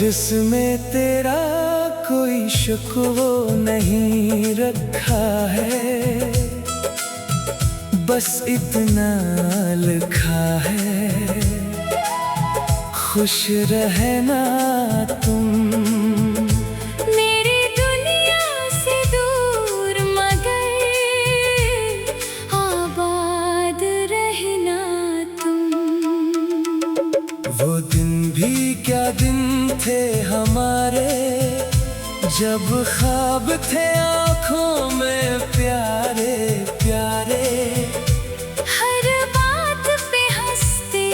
जिसमें तेरा कोई शुक्र नहीं रखा है, बस इतना लिखा है, खुश रहना तुम। मेरी दुनिया से दूर मगर आबाद रहना तुम। वो दिन भी क्या दिन थे हमारे, जब ख्वाब थे आँखों में प्यारे प्यारे। हर बात पे हंसते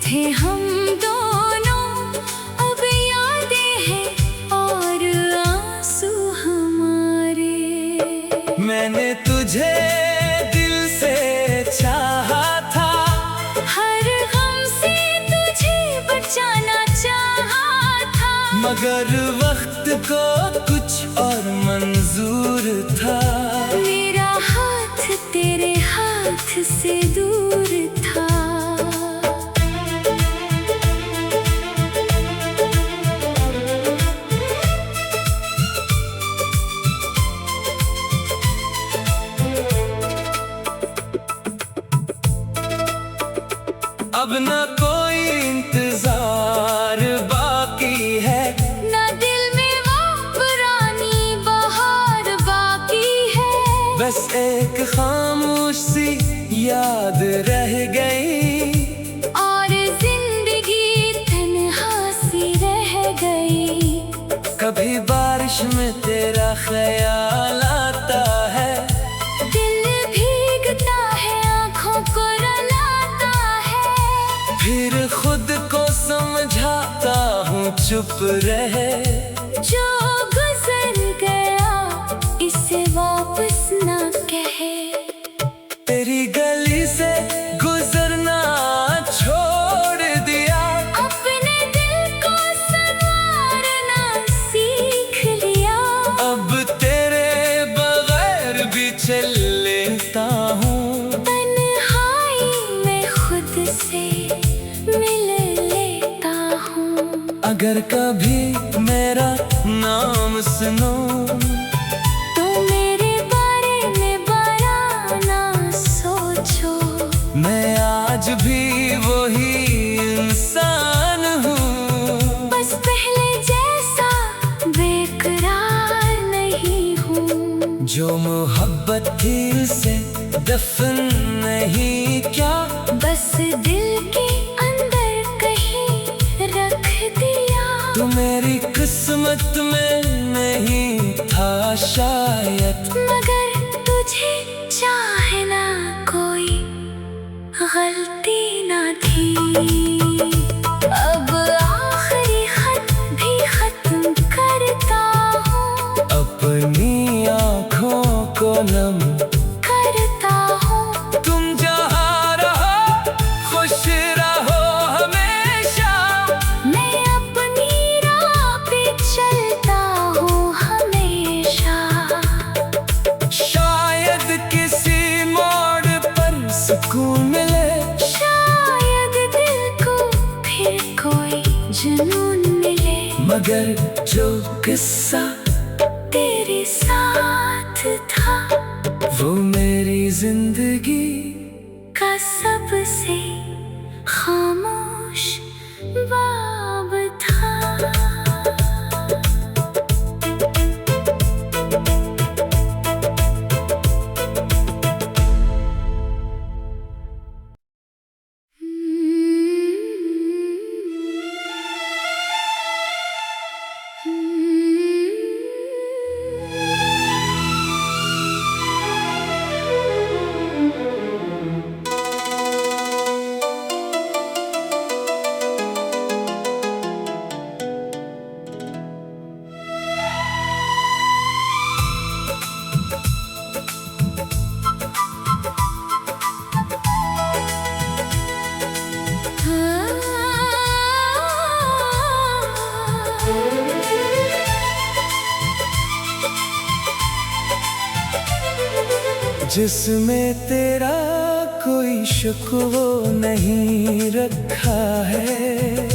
थे हम दोनों, अब यादें हैं और आंसू हमारे। मैंने तुझे दिल से चाहा था, हर गम से तुझे बचाना चाहा था, मगर वक्त को कुछ और मंजूर था। मेरा हाथ तेरे हाथ से दूर था। अब न कोई इंतजार बाकी है, ना दिल में वो पुरानी बहार बाकी है। बस एक खामोश सी याद रह गई, और जिंदगी तन्हा सी रह गई। कभी बारिश में तेरा ख्याल आता है, दिल भीगता है आँखों को रुलाता है। फिर खुद को समझाता हूँ चुप रहे। जो गुजर गया इसे वापस ना कहे। तेरी गली से गुजरना छोड़ दिया, अपने दिल को संवारना सीख लिया। अब तेरे बगैर भी चल लेता हूँ, तन्हाई में खुद से मिल लेता हूँ। अगर कभी मेरा नाम सुनो, तो मेरे बारे में बड़ा ना सोचो। मैं आज भी वही इंसान हूँ, बस पहले जैसा बेकरार नहीं हूँ। जो मोहब्बत थी से दफन नहीं क्या, बस दिल के अंदर कहीं रख दिया। तू मेरी किस्मत में नहीं था शायद, मगर तुझे चाहना कोई गलती ना थी। अब आखिरी खत भी खत्म करता हूँ, अपनी आँखों को नम करता हूँ। तुम जहाँ रहो खुश रहो हमेशा, मैं अपनी राह पे चलता हूँ हमेशा। शायद किसी मोड़ पर सुकून मिले, शायद दिल को फिर कोई जुनून मिले। मगर जो किस्सा तेरे साथ था वो मेरी जिंदगी का सबसे खामोश बाब था। जिसमें तेरा कोई शुक्र नहीं रखा है,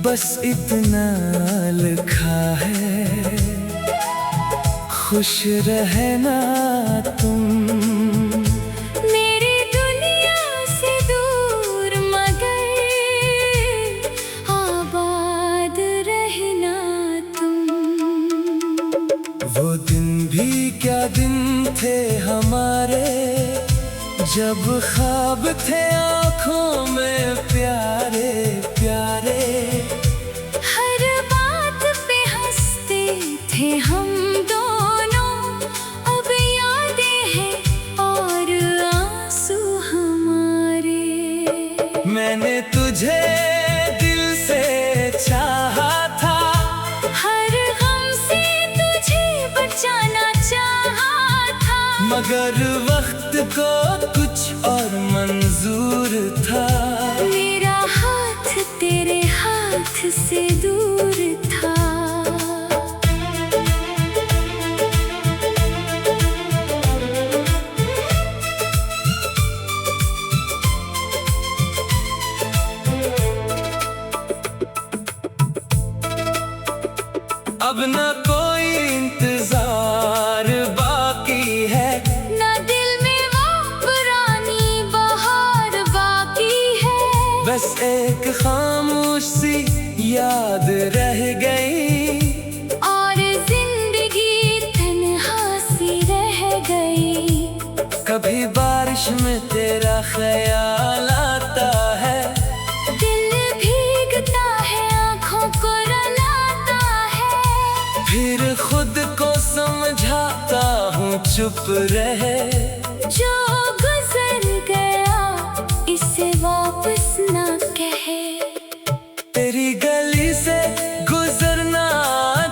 बस इतना लिखा है, खुश रहना तुम। मेरी दुनिया से दूर मगर आबाद रहना तुम। वो दिन भी क्या दिन थे हमारे, जब ख्वाब थे आँखों में प्यारे प्यारे। हर बात पे हंसते थे हम दोनों, अब यादें हैं और आंसू हमारे। मैंने तुझे दिल से चाहा था, हर गम से तुझे बचाना चाहा था, मगर वक्त को कुछ और मंजूर था। मेरा हाथ तेरे हाथ से दूर था। अब न कोई इंतजार बाकी है, ना दिल में वो पुरानी बहार बाकी है। बस एक खामोश सी याद रह गई, और जिंदगी तन्हा सी रह गई। कभी बारिश में तेरा ख्याल आता है, दिल भीगता है आँखों को रुलाता है। फिर खुद को समझाता हूँ चुप रहे। जो गुजर गया इसे वापस ना कहे। तेरी गली से गुजरना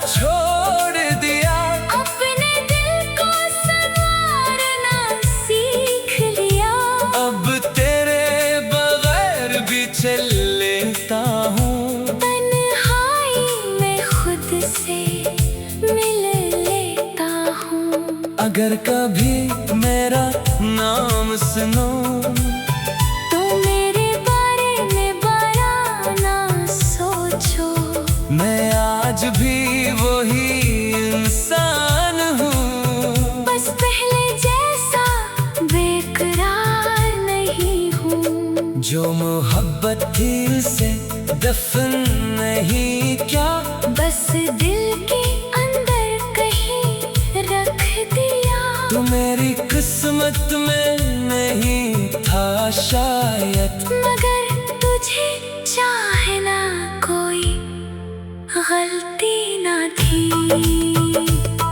छोड़ दिया, अपने दिल को संवारना सीख लिया। अब तेरे बगैर भी चल लेता हूँ। तन्हाई में खुद से मिल लेता हूँ। अगर कभी मेरा नाम सुनो, तो मेरे बारे में बड़ा ना सोचो। मैं आज भी वही इंसान हूँ, बस पहले जैसा बेकरार नहीं हूँ। जो मोहब्बत थी उसे दफन नहीं क्या, बस दिल के अंदर कहीं रख दिया। तू मेरी किस्मत में नहीं था शायद, मगर तुझे चाहना कोई गलती ना थी।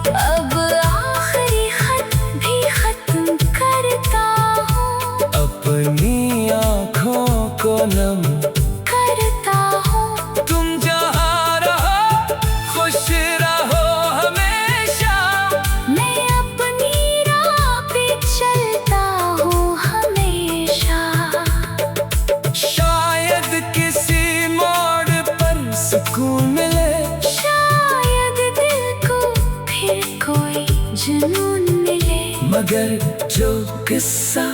अब आखिरी खत भी खत्म करता हूँ, अपनी आँखों को नम करता हूँ। तुम जहाँ रहो खुश रहो हमेशा, मैं अपनी राह पे चलता हूँ हमेशा। शायद किसी मोड़ पर सुकून मिले, शायद दिल को फिर कोई जुनून मिले। मगर जो किस्सा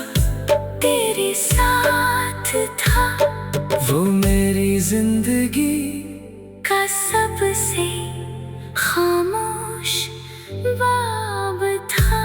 तेरे साथ था वो मेरी जिंदगी का सबसे खामोश बाब था।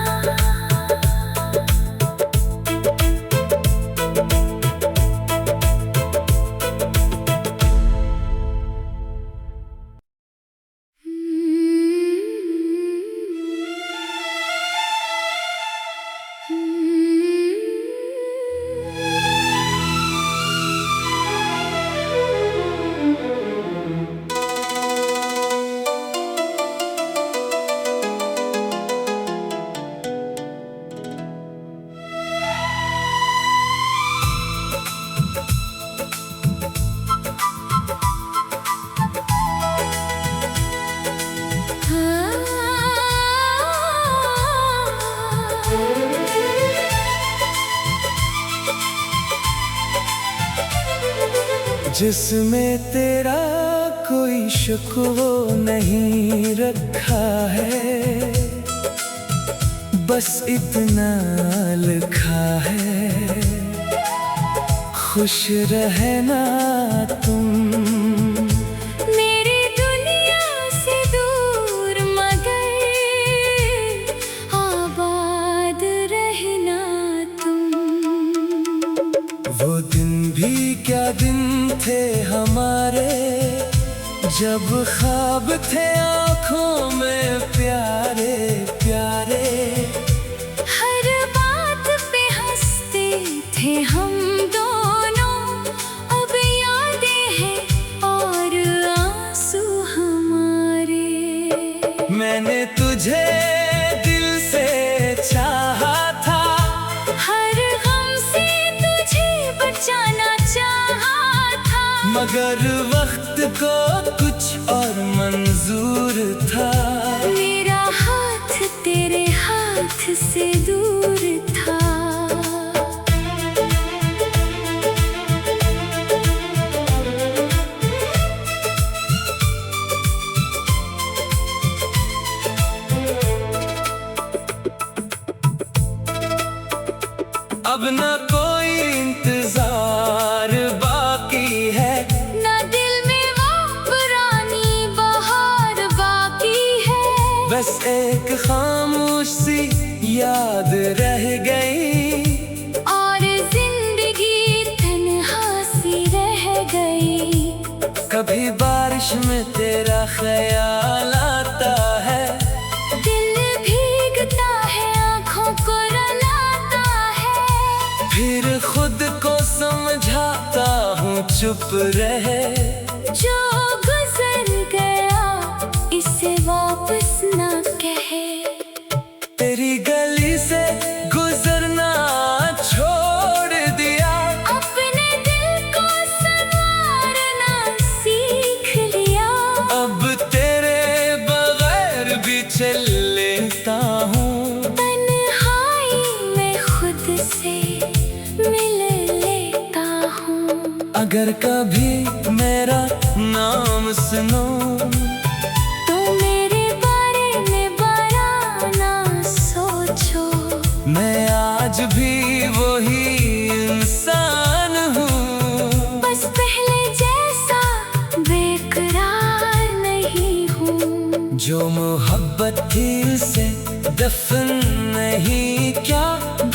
जिसमें तेरा कोई शिकवा नहीं रखा है, बस इतना लिखा है, खुश रहना तुम। जब ख्वाब थे आँखों में प्यारे प्यारे, हर बात पे हंसते थे हम दोनों। अब यादें हैं और आंसू हमारे। मैंने तुझे दिल से चाहा था, हर गम से तुझे बचाना चाहा था। मगर वक्त को कुछ और मंजूर था। मेरा हाथ तेरे हाथ से दूर था। अब न कोई इंतजार बाकी है, ना दिल में वो पुरानी बहार बाकी है। बस एक खामोश सी याद रह गई, और जिंदगी तन्हा सी रह गई। कभी बारिश में तेरा ख्याल आता है, दिल भीगता है आँखों को रुलाता है। फिर खुद को समझाता हूँ चुप रहे। जो गुजर गया इसे वापस ना कहे। तेरी गली से गुजरना छोड़ दिया, अपने दिल को संवारना सीख लिया। अब तेरे बगैर भी चल लेता हूँ। तन्हाई में खुद से मिल लेता हूँ। अगर कभी मेरा नाम सुनो, तो मेरे बारे में बड़ा ना सोचो। मैं आज भी वही इंसान हूँ, बस पहले जैसा बेकरार नहीं हूँ। जो मोहब्बत थी से दफन नहीं क्या,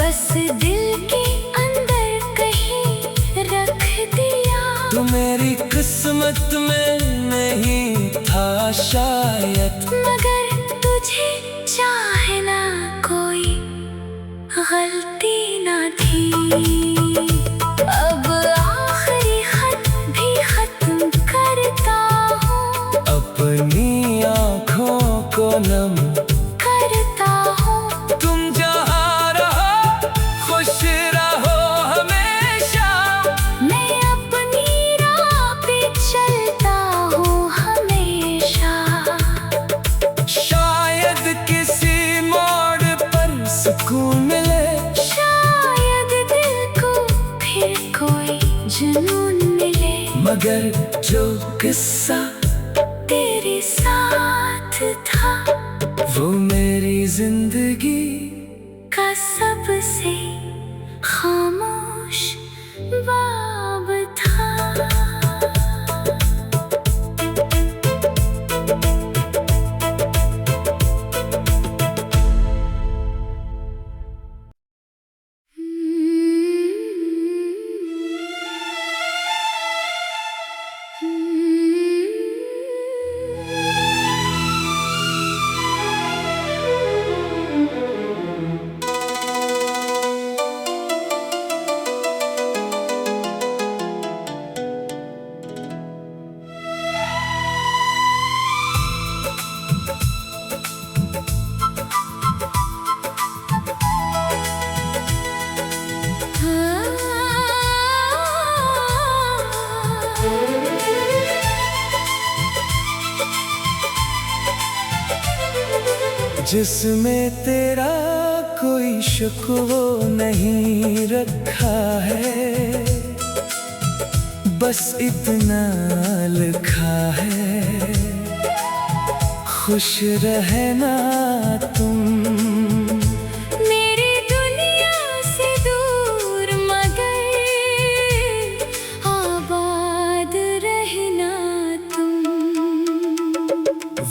बस दिल के अंदर कहीं रख दिया। तो मेरी किस्मत में नहीं था शायद, मगर तुझे चाहना कोई गलती ना थी। अब आखिरी खत भी खत्म करता हूँ। अपनी आँखों को नम करता हूँ। तुम जहाँ रहो खुश रहो हमेशा। मैं अपनी राह पे चलता हूँ हमेशा। शायद किसी मोड़ पर सुकून मिले, शायद दिल को फिर कोई जुनून मिले। मगर जो किस्सा तेरे साथ था वो मेरी जिंदगी का सबसे खामोश बाब था। जिसमें तेरा कोई शक वो नहीं रखा है, बस इतना लिखा है खुश रहना तुम। मेरी दुनिया से दूर मगर आबाद रहना तुम।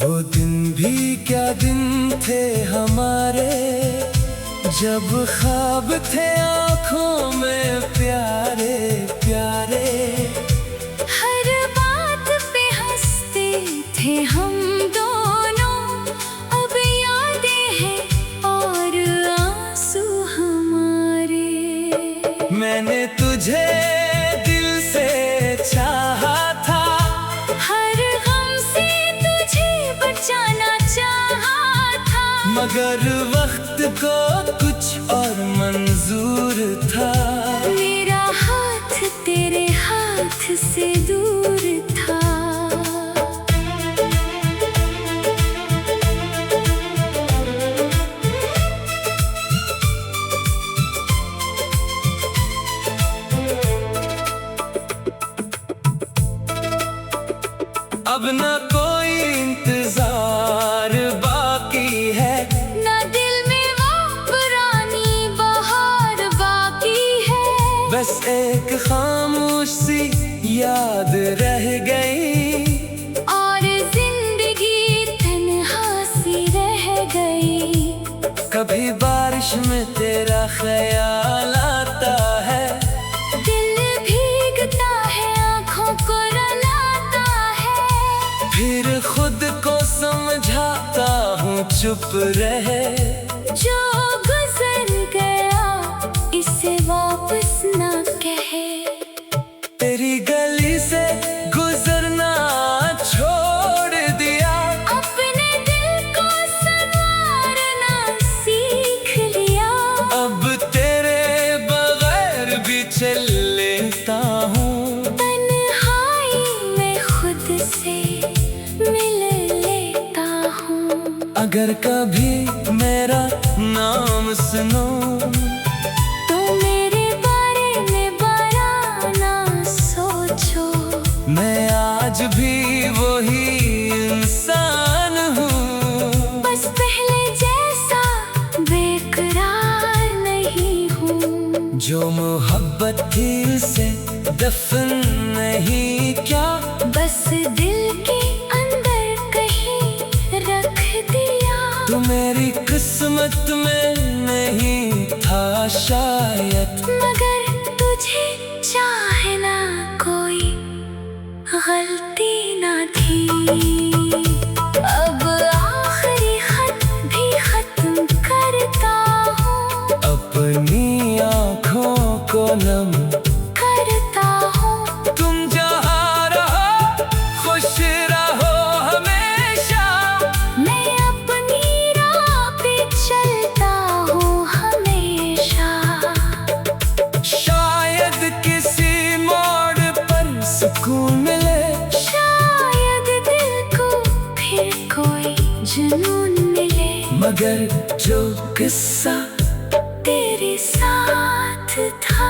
वो दिन भी क्या दिन थे हमारे, जब ख्वाब थे आँखों में प्यारे प्यारे। हर बात पे हंसते मगर वक्त को कुछ और मंजूर था। मेरा हाथ तेरे हाथ से दूर था। अब न कोई इंतजार बाकी है, ना दिल में वो पुरानी बहार बाकी है। बस एक खामोश सी याद रह गई, और जिंदगी तन्हा सी रह गई। कभी बारिश में तेरा ख्याल आता है, दिल भीगता है आँखों को रुलाता है। फिर खुद को समझाता हूँ चुप रहे। जो गुजर गया इसे वापस ना कहे। तेरी गली से गुजरना छोड़ दिया, अपने दिल को संवारना सीख लिया। अब तेरे बगैर भी चल लेता हूँ। तन्हाई में खुद से मिल लेता हूँ। अगर कभी मेरा नाम सुनो, तो मेरे बारे में बड़ा ना सोचो। मैं आज भी वही इंसान हूँ, बस पहले जैसा बेकरार नहीं हूँ। जो मोहब्बत थी से दफन नहीं क्या, बस दिल के अंदर कहीं रख दिया। तू मेरी किस्मत में नहीं था शायद, मगर तुझे चाहना कोई गलती ना थी। अब आखिरी खत भी खत्म करता हूँ। अपनी आँखों को नम करता हूँ। तुम जहाँ रहो खुश रहो हमेशा। मैं अपनी राह पे चलता हूँ हमेशा। शायद किसी मोड़ पर सुकून मिले, शायद दिल को फिर कोई जुनून मिले। मगर जो किस्सा तेरे साथ था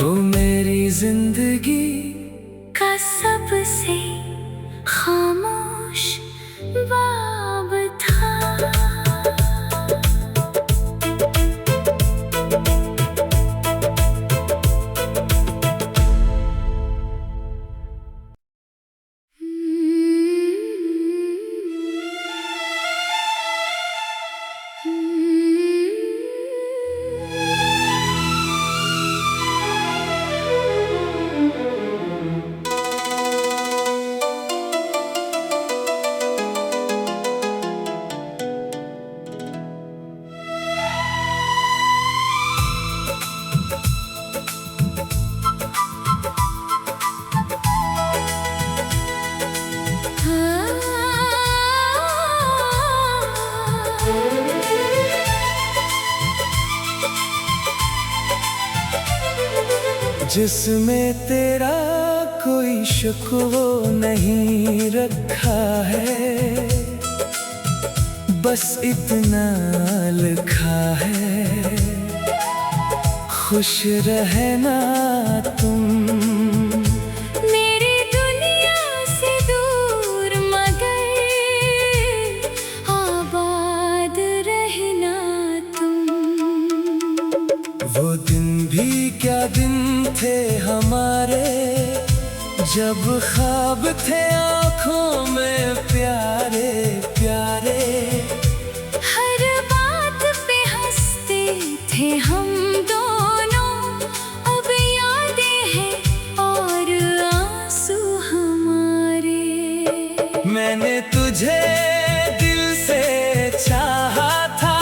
वो मेरी जिंदगी का सबसे खामोश बाब था। जिसमें तेरा कोई शिकवा नहीं रखा है, बस इतना लिखा है, खुश रहना तुम। मेरी दुनिया से दूर मगर आबाद रहना तुम। वो दिन भी क्या दिन थे हमारे, जब ख्वाब थे आँखों में प्यारे प्यारे। हर बात पे हंसते थे हम दोनों, अब यादें हैं और आंसू हमारे। मैंने तुझे दिल से चाहा था,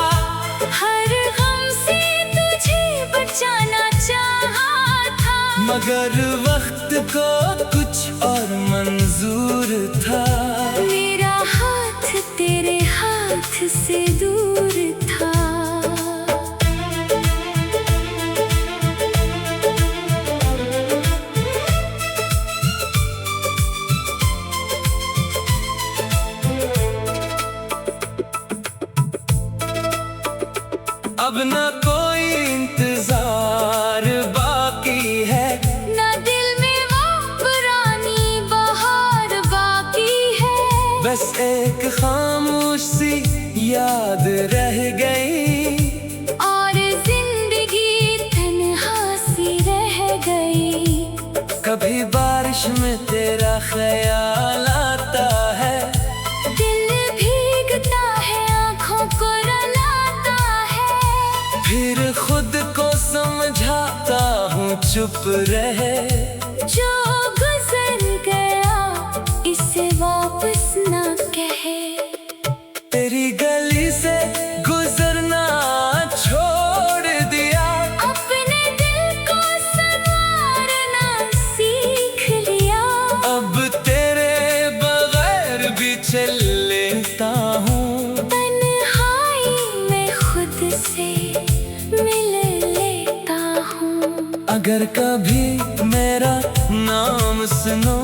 हर गम से तुझे बचाना चाहा था। मगर वक्त को कुछ और मंजूर था। मेरा हाथ तेरे हाथ से दूर था। अब न कोई इंतजार बाकी है, ना दिल में वो पुरानी बहार बाकी है। बस एक खामोश सी याद रह गई, और जिंदगी तन्हा सी रह गई। कभी बारिश में तेरा ख्याल आता है, दिल भीगता है, आँखों को रुलाता है। फिर खुद को समझाता हूँ चुप रहे। जो गुजर गया इसे वापस ना कहे। तेरी गली से गुजरना छोड़ दिया, अपने दिल को संवारना सीख लिया। अब तेरे बगैर भी चल लेता हूँ, तन्हाई में खुद से मिल लेता हूँ। अगर कभी मेरा नाम सुनो,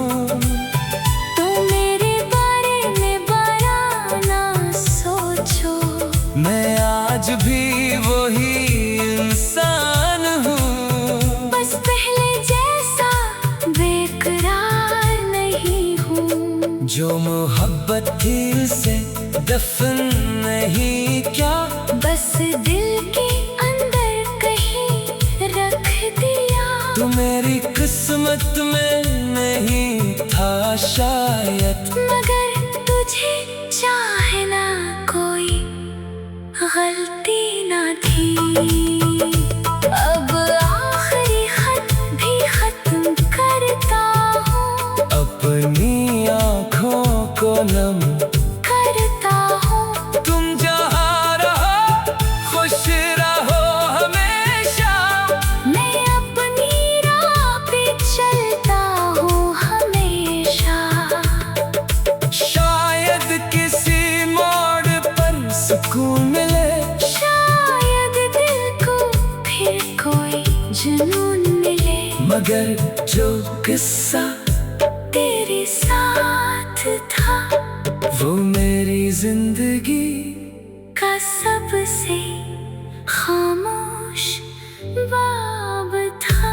तो मेरे बारे में बड़ा ना सोचो। मैं आज भी वही इंसान हूँ, बस पहले जैसा बेकरार नहीं हूँ। जो मोहब्बत थी उसे दफन नहीं, क्या बस दिल के अंदर कहीं रख दिया। तू मेरी किस्मत में नहीं था शायद, मगर तुझे चाहना कोई गलती ना थी। अब आखिरी खत भी खत्म करता हूँ, अपनी आँखों को नम करता हूँ। तुम जहाँ रहो खुश रहो हमेशा, मैं अपनी राह पे चलता हूँ हमेशा। शायद किसी मोड़ पर सुकून मिले, शायद दिल को फिर कोई जुनून मिले। मगर जो किस्सा तेरे साथ था वो मेरी जिंदगी का सबसे खामोश बाब था।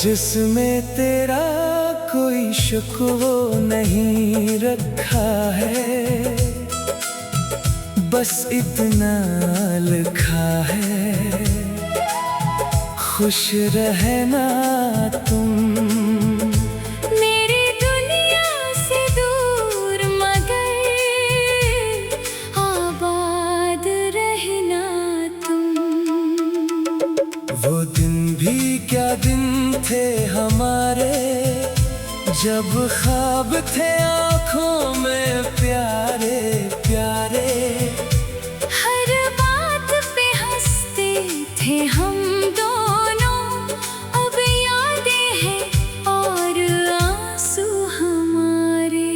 जिसमें तेरा कोई शुक्र नहीं रखा है, बस इतना लिखा है, खुश रहना तुम। मेरी दुनिया से दूर मगर आबाद रहना तुम। वो दिन भी क्या दिन थे हमारे, जब ख्वाब थे आँखों में प्यारे प्यारे। हर बात पे हंसते थे हम दोनों, अब यादें हैं और आंसू हमारे।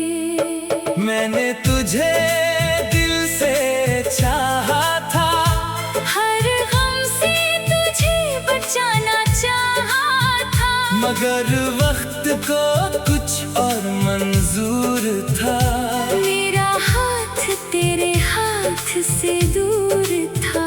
मैंने तुझे दिल से चाहा था, हर गम से तुझे बचाना चाहा था। मगर वक्त को कुछ और मंजूर था। मेरा हाथ तेरे हाथ से दूर था।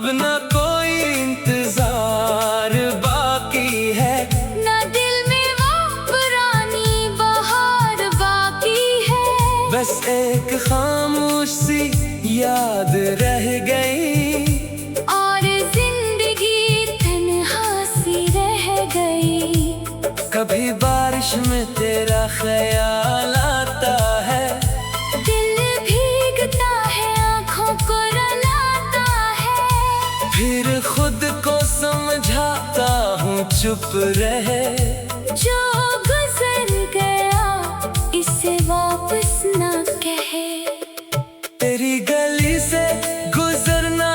न कोई इंतजार बाकी है, ना दिल में वो पुरानी बहार बाकी है। बस एक खामोश सी याद रह गई, और जिंदगी तन्हा सी रह गई। कभी बारिश में तेरा ख्याल आता है, दिल भीगता है आँखों को रुलाता है। फिर खुद को समझाता हूँ चुप रहे। जो गुजर गया इसे वापस ना कहे। तेरी गली से गुजरना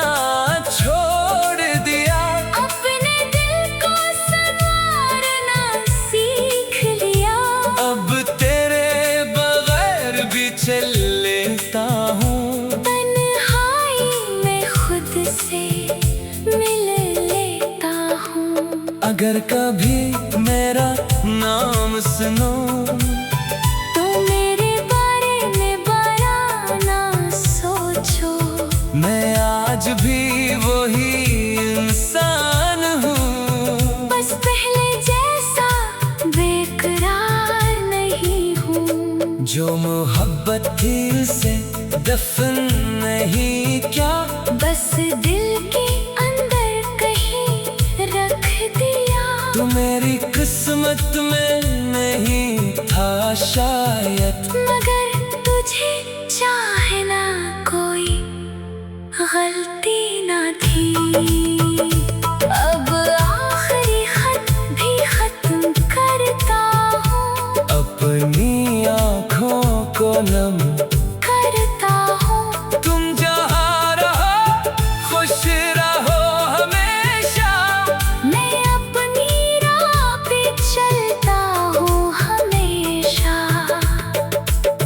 छोड़ दिया, अपने दिल को संवारना सीख लिया। अब तेरे बगैर भी चल लेता हूँ, तन्हाई में खुद से मिल लेता हूँ। अगर कभी मेरा नाम सुनो, तो मेरे बारे में बड़ा ना सोचो। मैं आज भी वही इंसान हूँ, बस पहले जैसा बेकरार नहीं हूँ। जो मोहब्बत थी उसे दफन नहीं क्या, बस दिल के अंदर कहीं रख दिया। तू मेरी किस्मत में नहीं था शायद, मगर तुझे चाहना कोई गलती ना थी। अब आखिरी खत भी खत्म करता हूँ, अपनी आँखों को नम करता हूँ। तुम जहाँ रहो खुश रहो हमेशा, मैं अपनी राह पे चलता हूँ हमेशा।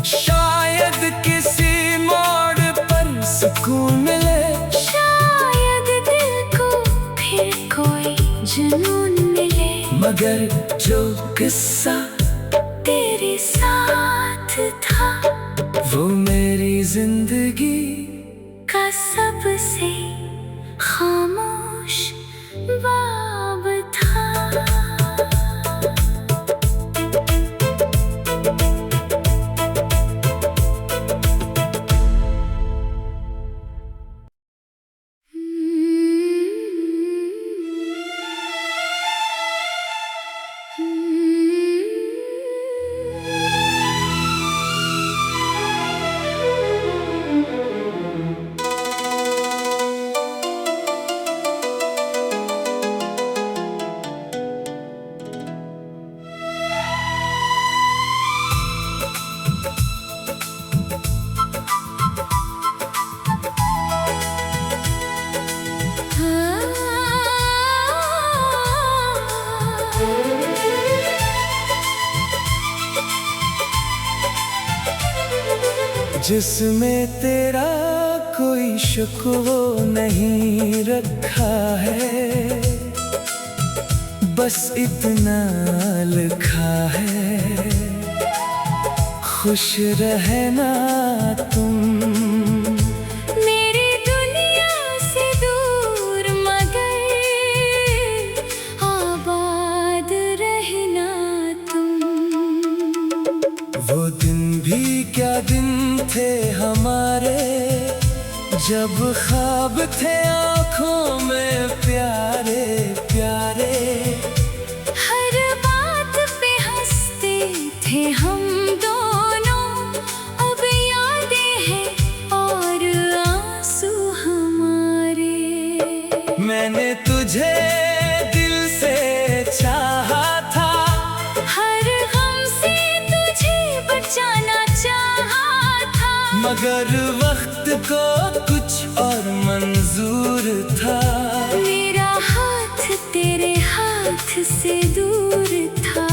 शायद किसी मोड़ पर सुकून मिले, शायद दिल को फिर कोई जुनून मिले। मगर जो किस्सा तेरे साथ था वो मेरी जिंदगी का सबसे खामोश बाब था। जिसमें तेरा कोई शिकवा नहीं रखा है, बस इतना लिखा है, खुश रहना तुम मेरी दुनिया से दूर, मगर आबाद रहना तुम। वो दिन भी क्या दिन थे हमारे, जब ख्वाब थे आँखों में प्यारे प्यारे। हर बात पे हंसते थे हम दोनों, अब यादें हैं और आंसू हमारे। मैंने तुझे दिल से चाहा था, हर गम से तुझे बचाना चाहा था, मगर वक्त को कुछ और मंजूर था। मेरा हाथ तेरे हाथ से दूर था।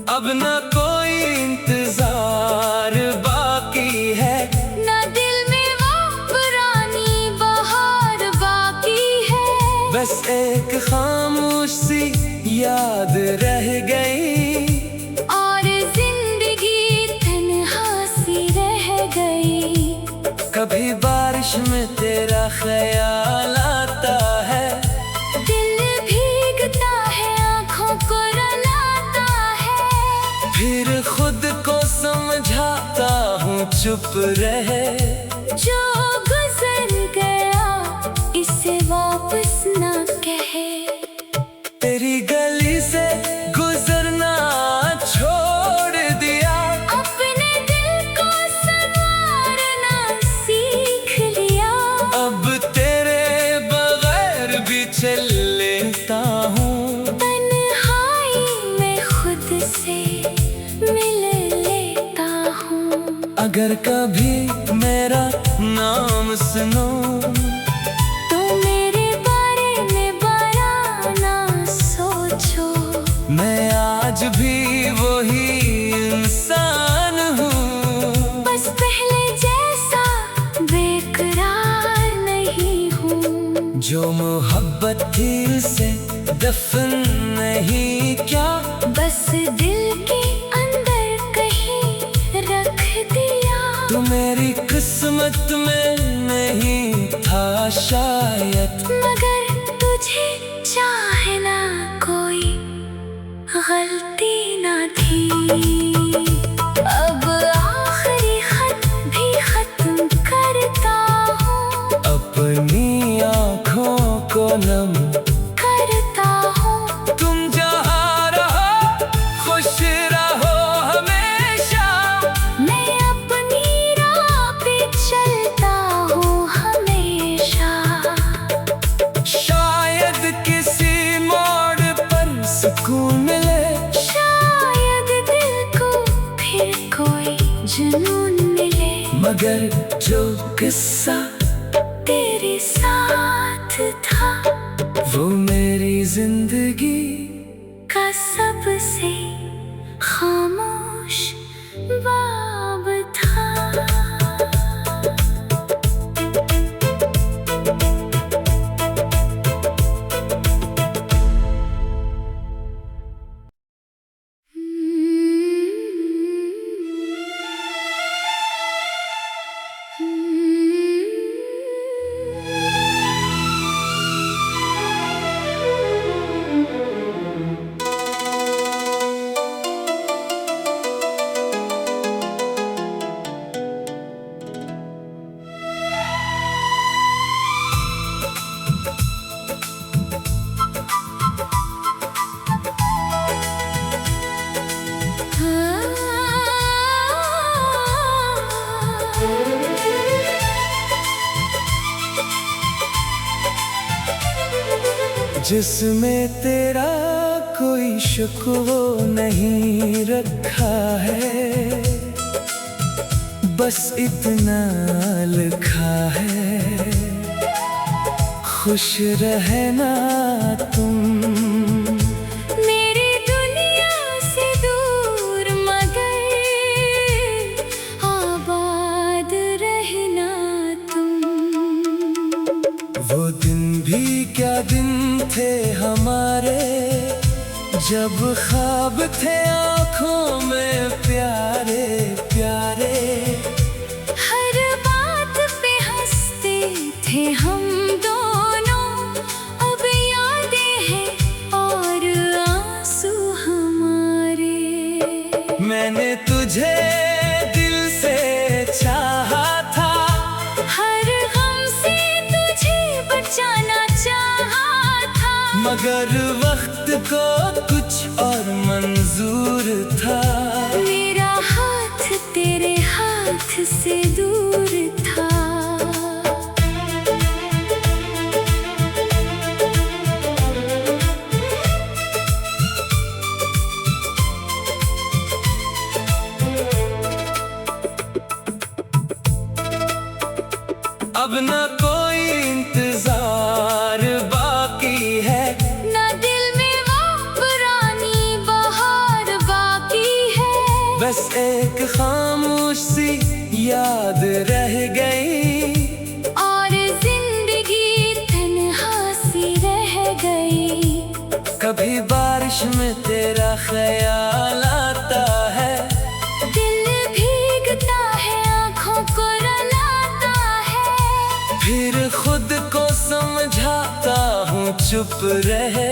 अब न कोई इंतजार बाकी है, ना दिल में वो पुरानी बहार बाकी याद रह गई, और जिंदगी तन्हा सी रह गई। कभी बारिश में तेरा ख्याल आता है, दिल भीगता है, आँखों को रुलाता है। फिर खुद को समझाता हूँ चुप रहे। जो गुजर गया इसे वापस ना कहे। तेरी गली से गुजरना छोड़ दिया, अपने दिल को संवारना सीख लिया। अब तेरे बगैर भी चल लेता हूँ। तन्हाई में खुद से मिल लेता हूँ। अगर कभी मेरा नाम सुनो, तो मेरे बारे में बड़ा ना सोचो। मैं आज भी वही इंसान हूँ, बस पहले जैसा बेकरार नहीं हूँ। जो मोहब्बत थी से दफन नहीं क्या, बस दिल के अंदर कहीं रख दिया। तू मेरी किस्मत में नहीं था शायद, मगर तुझे चाहना कोई गलती ना थी। अब आखिरी खत भी खत्म करता हूँ, अपनी आँखों को नम करता हूँ। तुम जहाँ रहो खुश रहो हमेशा, मैं अपनी राह पे चलता हूँ हमेशा। शायद किसी मोड़ पर सुकून मिले, शायद दिल को फिर कोई जुनून मिले। मगर जो किस्सा तेरे साथ था वो मेरी जिंदगी का सबसे खामोश बाब था। जिसमें तेरा कोई शक वो नहीं रखा है, बस इतना लिखा है, खुश रहना तुम। मेरी दुनिया से दूर मगर आबाद रहना तुम। वो दिन भी क्या दिन थे हमारे, जब ख्वाब थे आँखों में प्यारे प्यारे। हर बात पे हंसते थे हम दोनों, अब यादें हैं और आंसू हमारे। मैंने तुझे दिल से चाहा था, हर गम से तुझे बचाना चाहा था। मगर वक्त को कुछ और मंजूर था। मेरा हाथ तेरे हाथ से दूर था। अब न कोई इंतजार बाकी है, ना दिल में वो पुरानी बहार बाकी है। बस एक खामोश सी याद रह गई, और जिंदगी तन्हा सी रह गई। कभी बारिश चुप रहे।